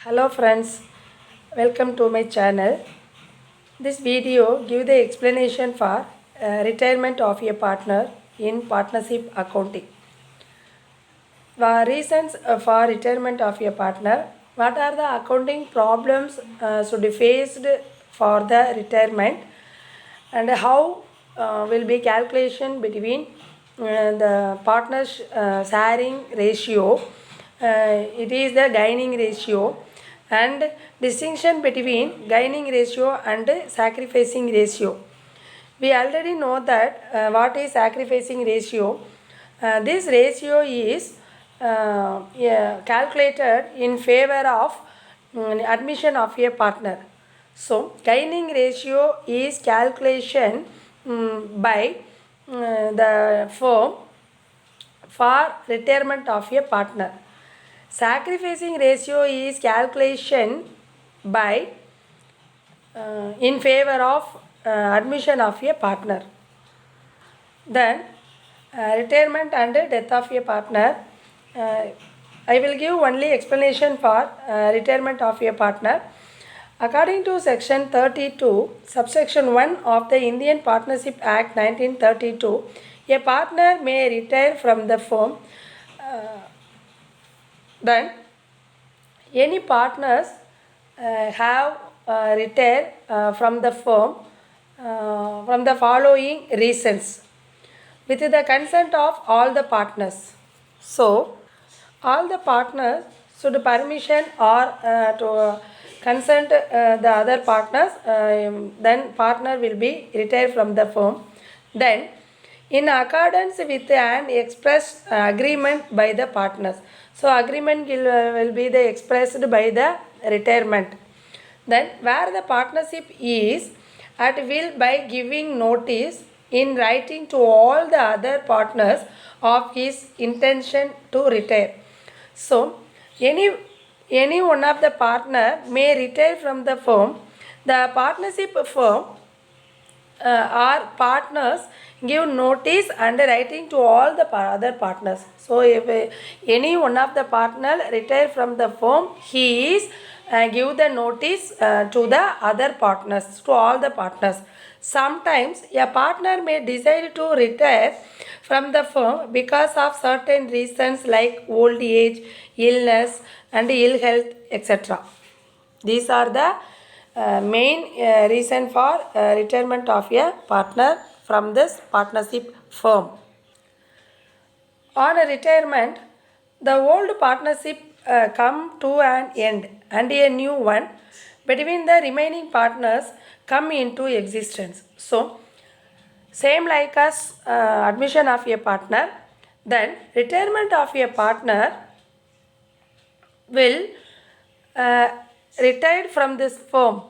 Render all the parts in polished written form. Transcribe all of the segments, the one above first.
Hello friends, welcome to my channel. This video give the explanation for retirement of a partner in partnership accounting. Reasons for retirement of a partner. What are the accounting problems should be faced for the retirement, and how will be calculation between the partners sharing ratio. It is the gaining ratio, and distinction between gaining ratio and sacrificing ratio. We already know that what is sacrificing ratio. This ratio is calculated in favor of admission of a partner. So gaining ratio is calculation by the firm for retirement of a partner. Sacrificing ratio is calculation by in favor of admission of a partner. Then retirement and death of a partner. I will give only explanation for retirement of a partner. According to section 32, subsection 1 of the Indian Partnership Act 1932, a partner may retire from the firm. Then any partners have retired from the firm from the following reasons, with the consent of all the partners. So all the partners should permission or to consent the other partners, then partner will be retired from the firm. Then in accordance with an express agreement by the partners. So agreement will be the expressed by the retirement. Then where the partnership is at will by giving notice in writing to all the other partners of his intention to retire. So any one of the partner may retire from the firm. The partnership firm or partners give notice and writing to all the other partners. So if any one of the partner retire from the firm, he is give the notice to the other partners, to all the partners. Sometimes a partner may decide to retire from the firm because of certain reasons like old age, illness and ill health, etc. These are the main reason for retirement of a partner from this partnership firm. On a retirement, the old partnership come to an end and a new one between the remaining partners come into existence. So same like as admission of a partner, then retirement of a partner will retired from this firm.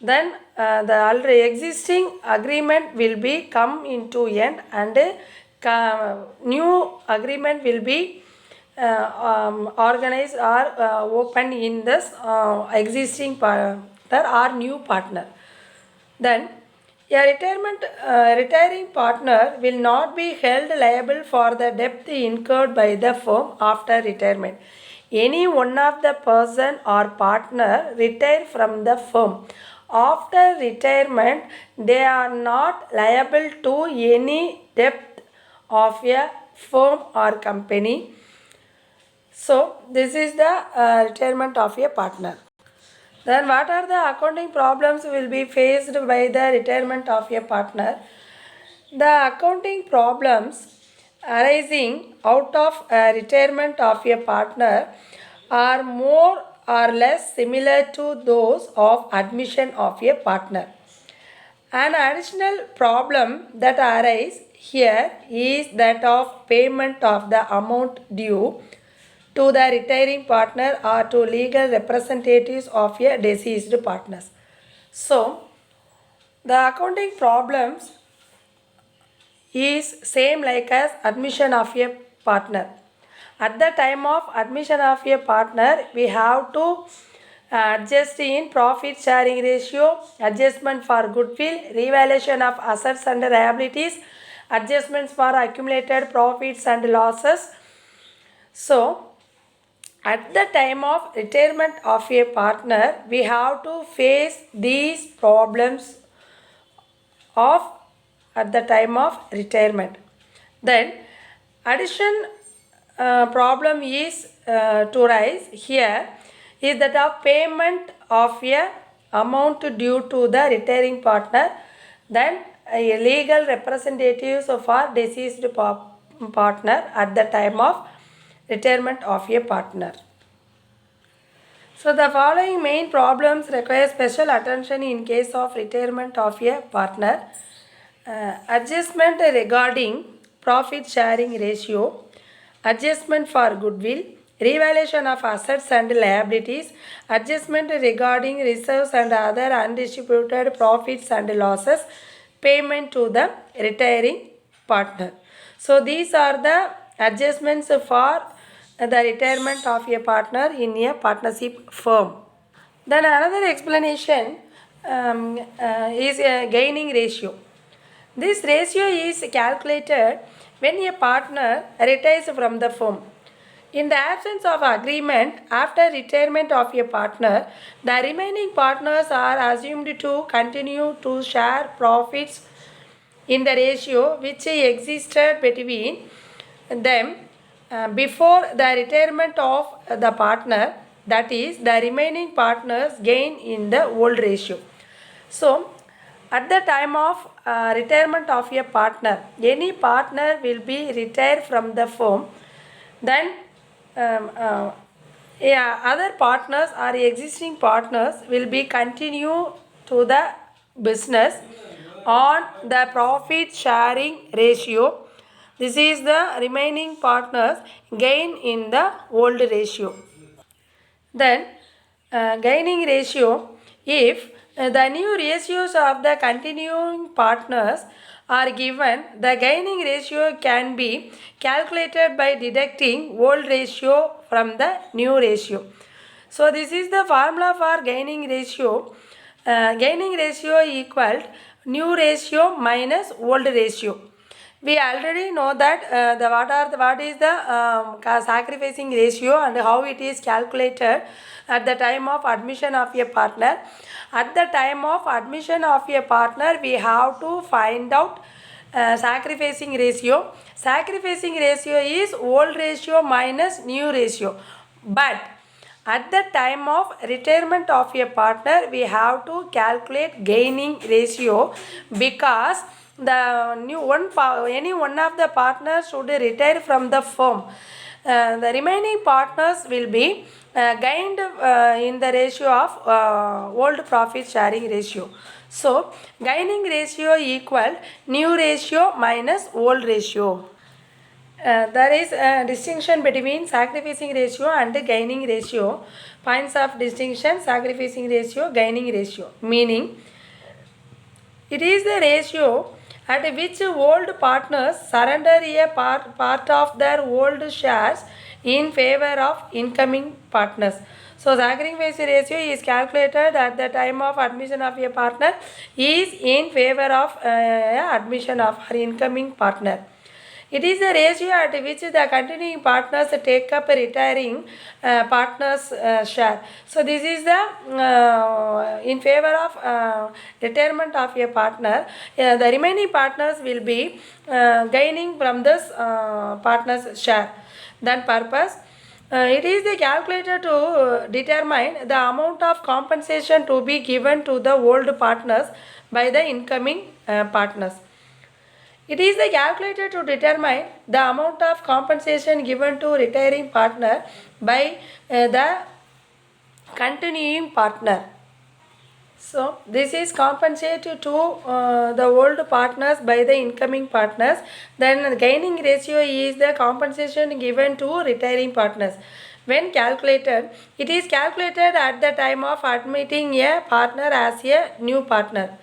Then the already existing agreement will be come into end, and new agreement will be organized or open in this existing partner or new partner. Then a retiring partner will not be held liable for the debt incurred by the firm after retirement. Any one of the person or partner retire from the firm. After retirement, they are not liable to any debt of a firm or company. So this is the retirement of a partner. Then what are the accounting problems will be faced by the retirement of a partner? The accounting problems arising out of retirement of a partner are more or less similar to those of admission of a partner. An additional problem that arises here is that of payment of the amount due to the retiring partner or to legal representatives of a deceased partners. So the accounting problems is same like as admission of a partner. At the time of admission of a partner, we have to adjust in profit sharing ratio, adjustment for goodwill, revaluation of assets and liabilities, adjustments for accumulated profits and losses. So At the time of retirement of a partner, we have to face these problems of at the time of retirement. Then addition problem is to rise here is that of payment of a amount due to the retiring partner. Then a legal representatives for deceased partner at the time of retirement of a partner. So the following main problems require special attention in case of retirement of a partner. Adjustment regarding profit sharing ratio, adjustment for goodwill, revaluation of assets and liabilities, adjustment regarding reserves and other undistributed profits and losses, payment to the retiring partner. So these are the adjustments for the retirement of a partner in a partnership firm. Then another explanation is a gaining ratio. This ratio is calculated when a partner retires from the firm. In the absence of agreement after retirement of a partner, the remaining partners are assumed to continue to share profits in the ratio which existed between them before the retirement of the partner, that is, the remaining partners gain in the old ratio. So, at the time of retirement of a partner, any partner will be retired from the firm, then other partners or existing partners will be continue to the business on the profit sharing ratio. This is the remaining partners gain in the old ratio. Then gaining ratio, if the new ratios of the continuing partners are given, the gaining ratio can be calculated by deducting old ratio from the new ratio. So this is the formula for gaining ratio. Gaining ratio equal new ratio minus old ratio. We already know that what is the sacrificing ratio and how it is calculated at the time of admission of a partner. At the time of admission of a partner, we have to find out sacrificing ratio. Sacrificing ratio is old ratio minus new ratio. But at the time of retirement of a partner, we have to calculate gaining ratio because the any one of the partners should retire from the firm. The remaining partners will be gained in the ratio of old profit sharing ratio. So gaining ratio equal new ratio minus old ratio. There is a distinction between sacrificing ratio and gaining ratio. Points of distinction: sacrificing ratio, gaining ratio. Meaning, it is the ratio at which old partners surrender a part of their old shares in favor of incoming partners. So sacrifice ratio is calculated at the time of admission of a partner is in favor of admission of our incoming partner. It is the ratio at which the continuing partners take up a retiring partner's share. So this is the in favor of retirement of a partner. The remaining partners will be gaining from this partner's share. Then purpose. It is the calculator to determine the amount of compensation to be given to the old partners by the incoming partners. It is the calculator to determine the amount of compensation given to retiring partner by the continuing partner. So this is compensated to the old partners by the incoming partners. Then gaining ratio is the compensation given to retiring partners. When calculated, it is calculated at the time of admitting a partner as a new partner.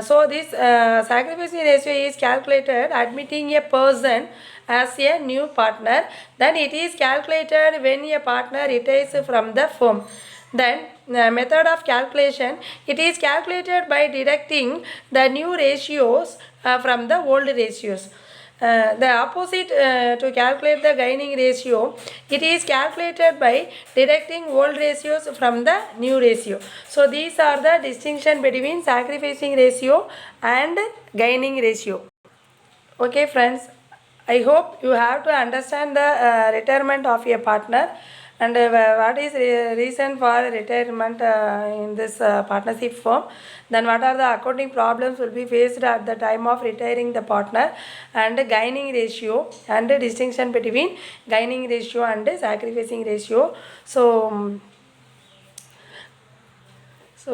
So this sacrificing ratio is calculated admitting a person as a new partner. Then it is calculated when a partner retires from the firm. Then method of calculation, it is calculated by deducting the new ratios from the old ratios. the opposite to calculate the gaining ratio, it is calculated by deducting old ratios from the new ratio. So these are the distinction between sacrificing ratio and gaining ratio. Okay friends, I hope you have to understand the retirement of a partner, and what is reason for retirement in this partnership firm, then what are the accounting problems will be faced at the time of retiring the partner, and gaining ratio and the distinction between gaining ratio and sacrificing ratio. So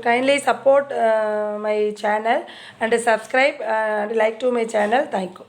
kindly support my channel and subscribe and like to my channel. Thank you.